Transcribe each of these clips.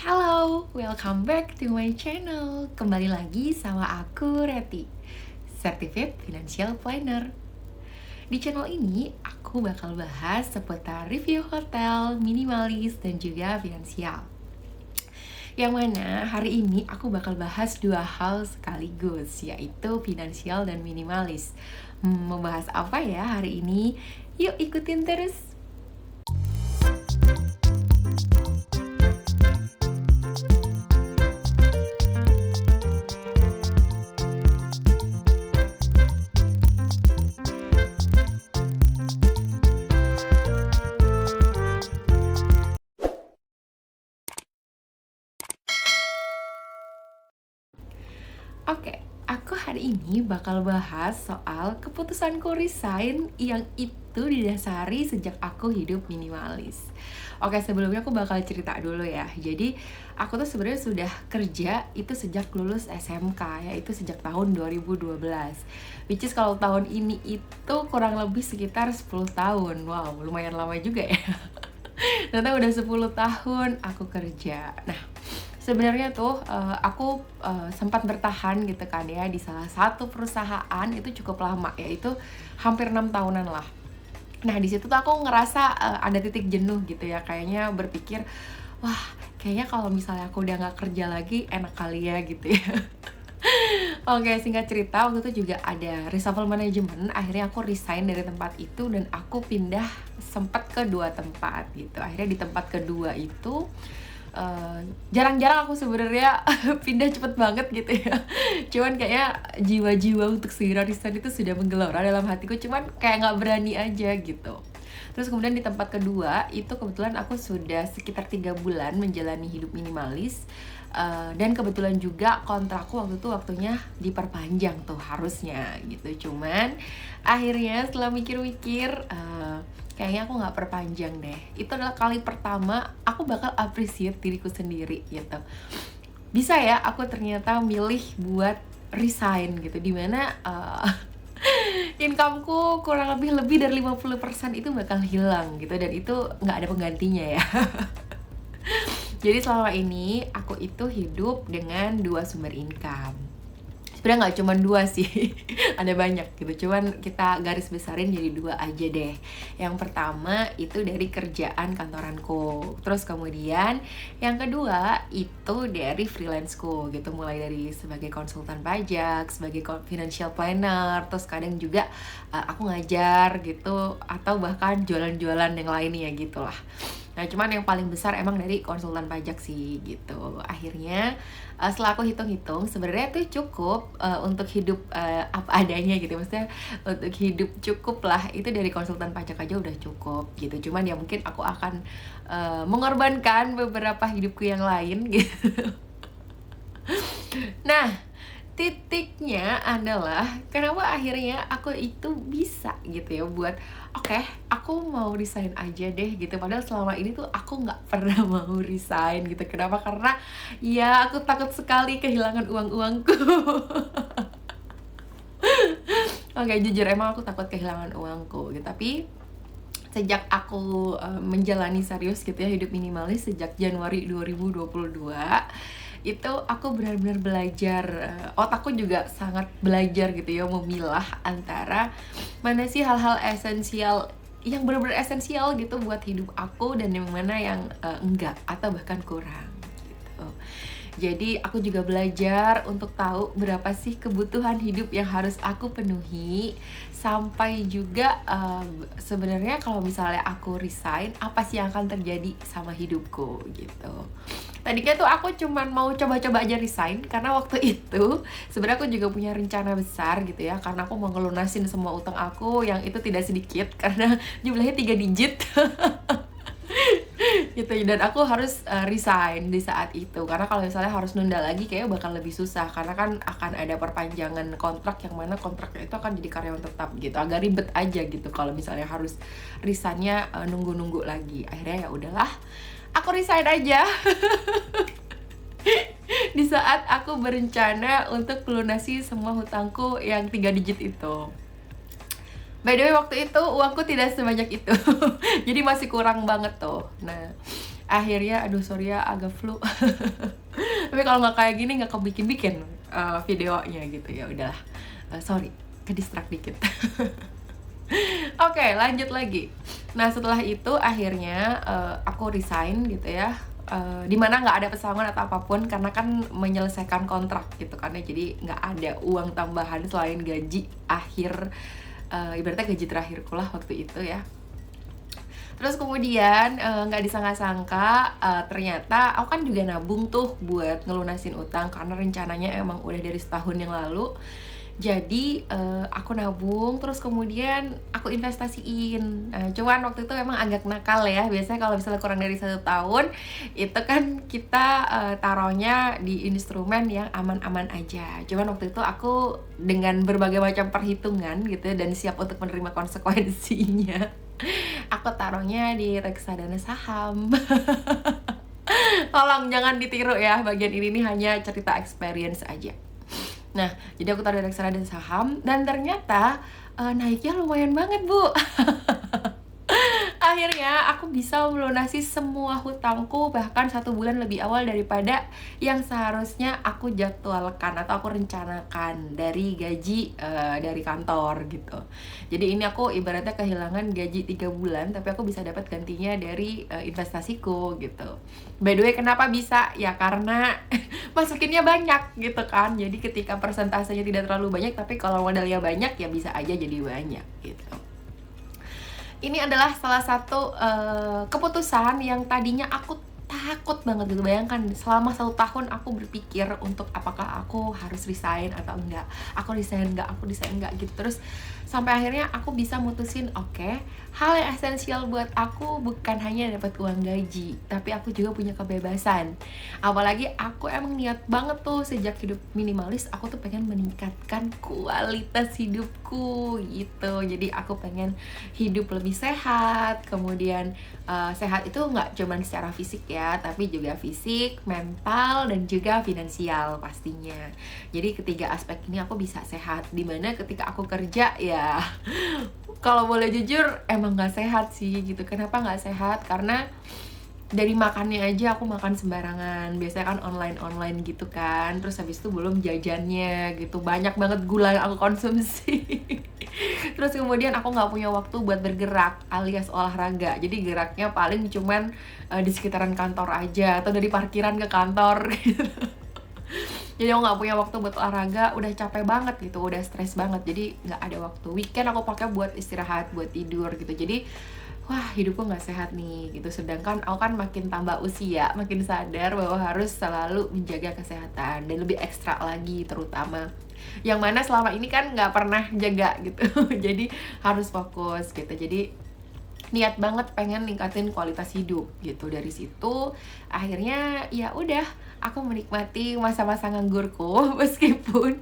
Halo, welcome back to my channel. Kembali lagi sama aku, Reti, Certified Financial Planner. Di channel ini, aku bakal bahas seputar review hotel, minimalis, dan juga finansial. Yang mana hari ini aku bakal bahas dua hal sekaligus, yaitu finansial dan minimalis. Membahas apa ya hari ini? Yuk ikutin terus! Oke, aku hari ini bakal bahas soal keputusanku resign yang itu didasari sejak aku hidup minimalis. Oke, sebelumnya aku bakal cerita dulu ya. Jadi, aku tuh sebenarnya sudah kerja itu sejak lulus SMK, yaitu sejak tahun 2012. Which is kalau tahun ini itu kurang lebih sekitar 10 tahun. Wow, lumayan lama juga ya. Ternyata udah 10 tahun aku kerja. Nah, sebenarnya tuh aku sempat bertahan gitu kan ya di salah satu perusahaan itu cukup lama, yaitu hampir 6 tahunan lah. Nah, di situ tuh aku ngerasa ada titik jenuh gitu ya, kayaknya berpikir, wah, kayaknya kalau misalnya aku udah nggak kerja lagi enak kali ya gitu ya. Oke, singkat cerita, waktu itu juga ada reshuffle manajemen. Akhirnya aku resign dari tempat itu dan aku pindah sempat ke dua tempat gitu. Akhirnya di tempat kedua itu jarang-jarang aku sebenarnya pindah cepet banget gitu ya. Cuman kayaknya jiwa-jiwa untuk segera resign itu sudah menggelora dalam hatiku, cuman kayak nggak berani aja gitu. Terus kemudian di tempat kedua itu kebetulan aku sudah sekitar 3 bulan menjalani hidup minimalis. Dan kebetulan juga kontrakku waktu itu waktunya diperpanjang tuh harusnya gitu. Cuman akhirnya setelah mikir-mikir, kayaknya aku nggak perpanjang deh. Itu adalah kali pertama aku bakal appreciate diriku sendiri gitu. Bisa ya aku ternyata milih buat resign gitu, dimana incomeku kurang lebih dari 50% itu bakal hilang gitu, dan itu nggak ada penggantinya ya. Jadi selama ini aku itu hidup dengan dua sumber income. Sebenarnya nggak cuma dua sih, ada banyak gitu. Cuman kita garis besarin jadi dua aja deh. Yang pertama itu dari kerjaan kantoranku. Terus kemudian yang kedua itu dari freelanceku gitu. Mulai dari sebagai konsultan pajak, sebagai financial planner, terus kadang juga aku ngajar gitu, atau bahkan jualan-jualan yang lainnya gitu lah. Nah, cuman yang paling besar emang dari konsultan pajak sih gitu. Akhirnya setelah aku hitung-hitung sebenarnya itu cukup untuk hidup apa adanya gitu. Maksudnya untuk hidup cukup lah, itu dari konsultan pajak aja udah cukup gitu. Cuman ya mungkin aku akan mengorbankan beberapa hidupku yang lain gitu. Nah, titiknya adalah kenapa akhirnya aku itu bisa gitu ya buat oke, aku mau resign aja deh gitu. Padahal selama ini tuh aku nggak pernah mau resign gitu. Kenapa? Karena ya aku takut sekali kehilangan uang-uangku. Oke, jujur emang aku takut kehilangan uangku gitu. Tapi sejak aku menjalani serius gitu ya hidup minimalis sejak Januari 2022, itu aku benar-benar belajar, otakku juga sangat belajar gitu ya memilah antara mana sih hal-hal esensial yang benar-benar esensial gitu buat hidup aku, dan yang mana yang enggak atau bahkan kurang gitu. Jadi aku juga belajar untuk tahu berapa sih kebutuhan hidup yang harus aku penuhi, sampai juga sebenarnya kalau misalnya aku resign, apa sih yang akan terjadi sama hidupku gitu. Tadinya tuh aku cuman mau coba-coba aja resign, karena waktu itu sebenarnya aku juga punya rencana besar gitu ya, karena aku mau ngelunasin semua utang aku yang itu tidak sedikit karena jumlahnya 3 digit. Gitu, dan aku harus resign di saat itu, karena kalau misalnya harus nunda lagi kayaknya bakal lebih susah, karena kan akan ada perpanjangan kontrak yang mana kontraknya itu akan jadi karyawan tetap gitu. Agak ribet aja gitu kalau misalnya harus resignnya nunggu-nunggu lagi. Akhirnya ya udahlah, aku resign aja. Di saat aku berencana untuk melunasi semua hutangku yang 3 digit itu. By the way, waktu itu uangku tidak sebanyak itu. Jadi masih kurang banget tuh. Nah, akhirnya aduh sorry ya agak flu. Tapi kalau nggak kayak gini nggak kebikin videonya gitu, ya udahlah. Sorry, ke distract dikit. Oke, lanjut lagi. Nah setelah itu akhirnya aku resign gitu ya, dimana nggak ada pesangon atau apapun karena kan menyelesaikan kontrak gitu kan ya, jadi nggak ada uang tambahan selain gaji akhir, ibaratnya gaji terakhirku lah waktu itu ya. Terus kemudian nggak disangka-sangka ternyata aku kan juga nabung tuh buat ngelunasin utang karena rencananya emang udah dari setahun yang lalu. Jadi aku nabung terus kemudian aku investasiin. Cuman waktu itu emang agak nakal ya. Biasanya kalau misalnya kurang dari 1 tahun itu kan kita taruhnya di instrumen yang aman-aman aja. Cuman waktu itu aku dengan berbagai macam perhitungan gitu ya, dan siap untuk menerima konsekuensinya. Aku taruhnya di reksadana saham. Tolong jangan ditiru ya, bagian ini nih hanya cerita experience aja. Nah, jadi aku taruh di reksadana saham dan ternyata naiknya lumayan banget, Bu. Akhirnya aku bisa melunasi semua hutangku bahkan 1 bulan lebih awal daripada yang seharusnya aku jadwalkan atau aku rencanakan dari gaji dari kantor gitu. Jadi ini aku ibaratnya kehilangan gaji 3 bulan tapi aku bisa dapat gantinya dari investasiku gitu. By the way, kenapa bisa? Ya karena masukinnya banyak gitu kan. Jadi ketika persentasenya tidak terlalu banyak tapi kalau modalnya banyak ya bisa aja jadi banyak gitu. Ini adalah salah satu keputusan yang tadinya aku takut banget gitu. Bayangkan selama 1 tahun aku berpikir untuk apakah aku harus resign atau enggak, aku resign enggak gitu. Terus sampai akhirnya aku bisa mutusin, oke, hal yang esensial buat aku bukan hanya dapat uang gaji, tapi aku juga punya kebebasan. Apalagi aku emang niat banget tuh sejak hidup minimalis, aku tuh pengen meningkatkan kualitas hidupku gitu. Jadi aku pengen hidup lebih sehat, kemudian sehat itu nggak cuman secara fisik ya, tapi juga fisik, mental, dan juga finansial pastinya. Jadi ketiga aspek ini aku bisa sehat, dimana ketika aku kerja ya kalau boleh jujur emang nggak sehat sih gitu. Kenapa nggak sehat? Karena dari makannya aja aku makan sembarangan, biasanya kan online gitu kan, terus habis itu belum jajannya gitu, banyak banget gula yang aku konsumsi. Terus kemudian aku nggak punya waktu buat bergerak alias olahraga, jadi geraknya paling cuman di sekitaran kantor aja atau dari parkiran ke kantor gitu. Jadi aku nggak punya waktu buat olahraga, udah capek banget gitu, udah stres banget, jadi nggak ada waktu. Weekend aku pakai buat istirahat, buat tidur gitu. Jadi wah hidupku nggak sehat nih gitu. Sedangkan aku kan makin tambah usia, makin sadar bahwa harus selalu menjaga kesehatan dan lebih ekstra lagi terutama yang mana selama ini kan nggak pernah jaga gitu. Jadi harus fokus gitu. Jadi niat banget pengen ningkatin kualitas hidup gitu. Dari situ akhirnya ya udah aku menikmati masa-masa nganggurku. Meskipun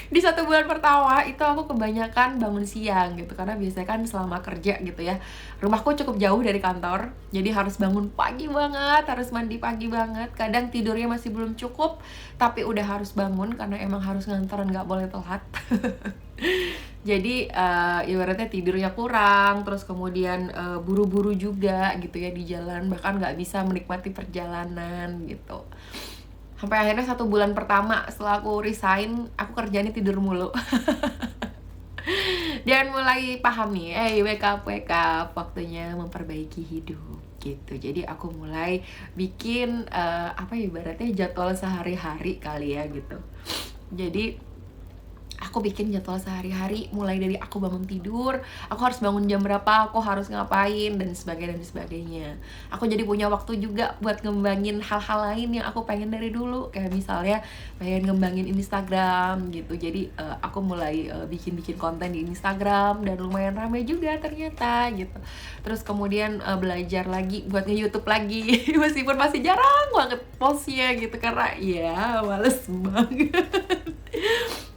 di 1 bulan pertama itu aku kebanyakan bangun siang gitu, karena biasanya kan selama kerja gitu ya, rumahku cukup jauh dari kantor, jadi harus bangun pagi banget, harus mandi pagi banget, kadang tidurnya masih belum cukup tapi udah harus bangun karena emang harus ngantor, nggak boleh telat. Jadi ibaratnya tidurnya kurang, terus kemudian buru-buru juga gitu ya di jalan, bahkan nggak bisa menikmati perjalanan gitu. Sampai akhirnya 1 bulan pertama setelah aku resign, aku kerjanya tidur mulu. Dan mulai paham nih, wake up, waktunya memperbaiki hidup gitu. Jadi aku mulai bikin apa ya, ibaratnya jadwal sehari-hari kali ya gitu. Jadi aku bikin jadwal sehari-hari, mulai dari aku bangun tidur, aku harus bangun jam berapa, aku harus ngapain, dan sebagainya. Aku jadi punya waktu juga buat ngembangin hal-hal lain yang aku pengen dari dulu, kayak misalnya pengen ngembangin Instagram gitu. Jadi aku mulai bikin konten di Instagram dan lumayan ramai juga ternyata gitu. Terus kemudian belajar lagi buat nge-YouTube lagi. Meskipun masih jarang banget postnya gitu karena ya males banget.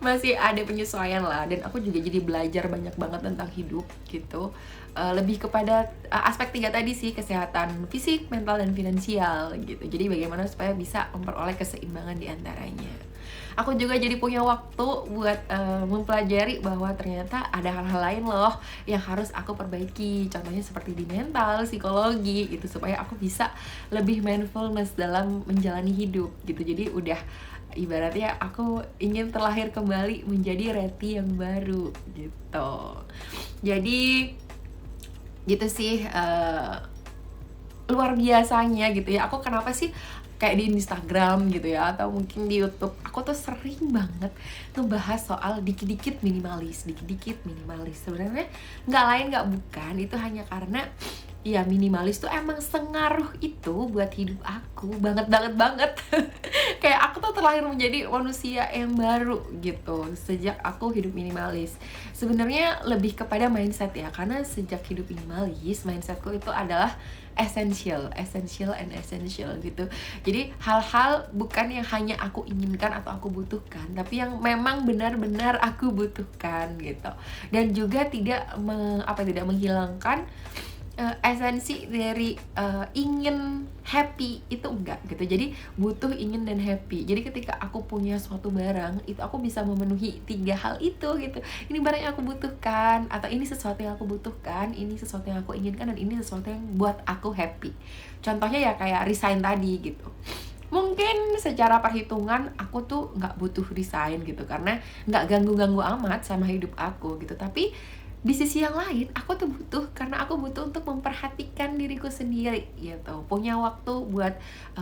masih ada penyesuaian lah, dan aku juga jadi belajar banyak banget tentang hidup gitu. Lebih kepada aspek 3 tadi sih, kesehatan fisik, mental, dan finansial gitu. Jadi bagaimana supaya bisa memperoleh keseimbangan di antaranya. Aku juga jadi punya waktu buat mempelajari bahwa ternyata ada hal-hal lain loh yang harus aku perbaiki. Contohnya seperti di mental, psikologi gitu, supaya aku bisa lebih mindfulness dalam menjalani hidup gitu. Jadi udah ibaratnya aku ingin terlahir kembali menjadi Reti yang baru gitu. Jadi gitu sih, luar biasanya gitu ya. Aku kenapa sih kayak di Instagram gitu ya, atau mungkin di YouTube, aku tuh sering banget ngebahas soal dikit-dikit minimalis, dikit-dikit minimalis. Sebenarnya nggak lain nggak bukan, itu hanya karena ya minimalis tuh emang sengaruh itu buat hidup aku banget banget banget. Kayak aku tuh terlahir menjadi manusia yang baru gitu sejak aku hidup minimalis. Sebenarnya lebih kepada mindset ya, karena sejak hidup minimalis mindsetku itu adalah essential and essential gitu. Jadi hal-hal bukan yang hanya aku inginkan atau aku butuhkan, tapi yang memang benar-benar aku butuhkan gitu. Dan juga tidak menghilangkan esensi dari ingin happy itu enggak gitu. Jadi butuh, ingin, dan happy. Jadi ketika aku punya suatu barang, itu aku bisa memenuhi 3 hal itu gitu. Ini barang yang aku butuhkan, atau ini sesuatu yang aku butuhkan, ini sesuatu yang aku inginkan, dan ini sesuatu yang buat aku happy. Contohnya ya kayak resign tadi gitu. Mungkin secara perhitungan aku tuh nggak butuh resign gitu, karena nggak ganggu-ganggu amat sama hidup aku gitu. Tapi di sisi yang lain aku tuh butuh, karena aku butuh untuk memperhatikan diriku sendiri gitu. Punya waktu buat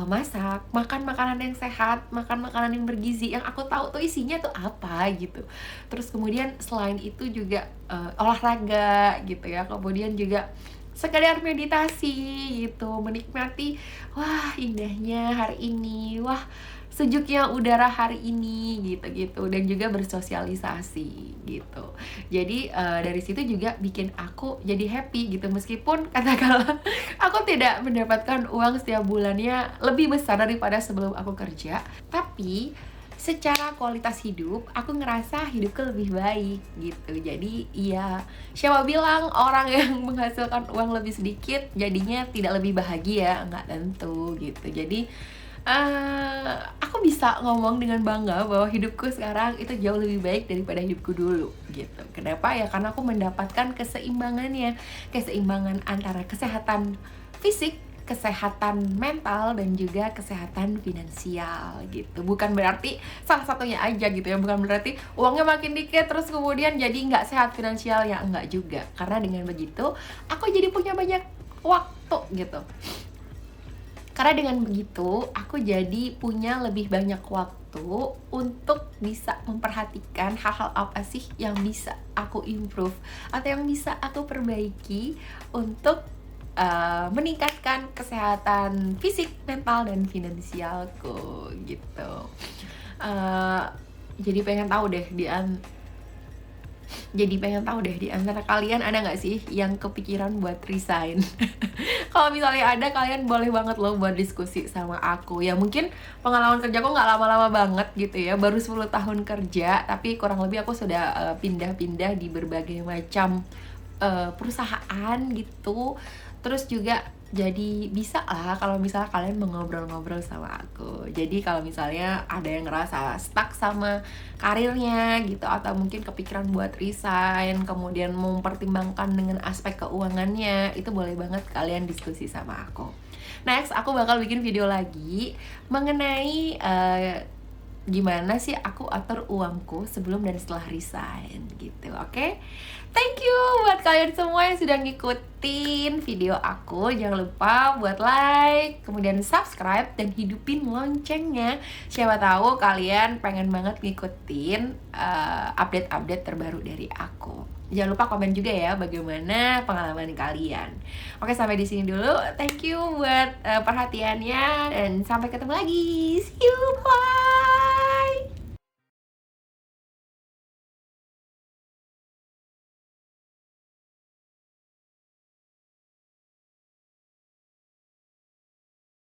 masak, makan makanan yang sehat, makan makanan yang bergizi yang aku tahu tuh isinya tuh apa gitu. Terus kemudian selain itu juga olahraga gitu ya. Kemudian juga sekedar meditasi gitu, menikmati wah indahnya hari ini, wah sejuknya udara hari ini gitu-gitu, dan juga bersosialisasi gitu. Jadi dari situ juga bikin aku jadi happy gitu, meskipun katakanlah aku tidak mendapatkan uang setiap bulannya lebih besar daripada sebelum aku kerja, tapi secara kualitas hidup aku ngerasa hidupku lebih baik gitu. Jadi ya siapa bilang orang yang menghasilkan uang lebih sedikit jadinya tidak lebih bahagia, nggak tentu gitu. Jadi aku bisa ngomong dengan bangga bahwa hidupku sekarang itu jauh lebih baik daripada hidupku dulu gitu. Kenapa ya? Karena aku mendapatkan keseimbangannya, keseimbangan antara kesehatan fisik, kesehatan mental, dan juga kesehatan finansial gitu. Bukan berarti salah satunya aja gitu ya, bukan berarti uangnya makin dikit terus kemudian jadi nggak sehat finansial, ya enggak juga. Karena dengan begitu aku jadi punya banyak waktu gitu. Karena dengan begitu aku jadi punya lebih banyak waktu untuk bisa memperhatikan hal-hal apa sih yang bisa aku improve atau yang bisa aku perbaiki untuk meningkatkan kesehatan fisik, mental, dan finansialku gitu. Jadi pengen tahu deh di antara kalian ada nggak sih yang kepikiran buat resign? Kalau misalnya ada, kalian boleh banget loh buat diskusi sama aku. Ya mungkin pengalaman kerjaku nggak lama-lama banget gitu ya, baru 10 tahun kerja, tapi kurang lebih aku sudah pindah-pindah di berbagai macam perusahaan gitu. Terus juga jadi bisa lah kalau misalnya kalian mau ngobrol-ngobrol sama aku. Jadi kalau misalnya ada yang ngerasa stuck sama karirnya gitu, atau mungkin kepikiran buat resign, kemudian mau mempertimbangkan dengan aspek keuangannya, itu boleh banget kalian diskusi sama aku. Next, aku bakal bikin video lagi mengenai gimana sih aku atur uangku sebelum dan setelah resign gitu, oke? Thank you buat kalian semua yang sudah ngikutin video aku. Jangan lupa buat like, kemudian subscribe, dan hidupin loncengnya. Siapa tahu kalian pengen banget ngikutin update-update terbaru dari aku. Jangan lupa komen juga ya bagaimana pengalaman kalian. Oke, sampai di sini dulu. Thank you buat perhatiannya, dan sampai ketemu lagi. See you, bye.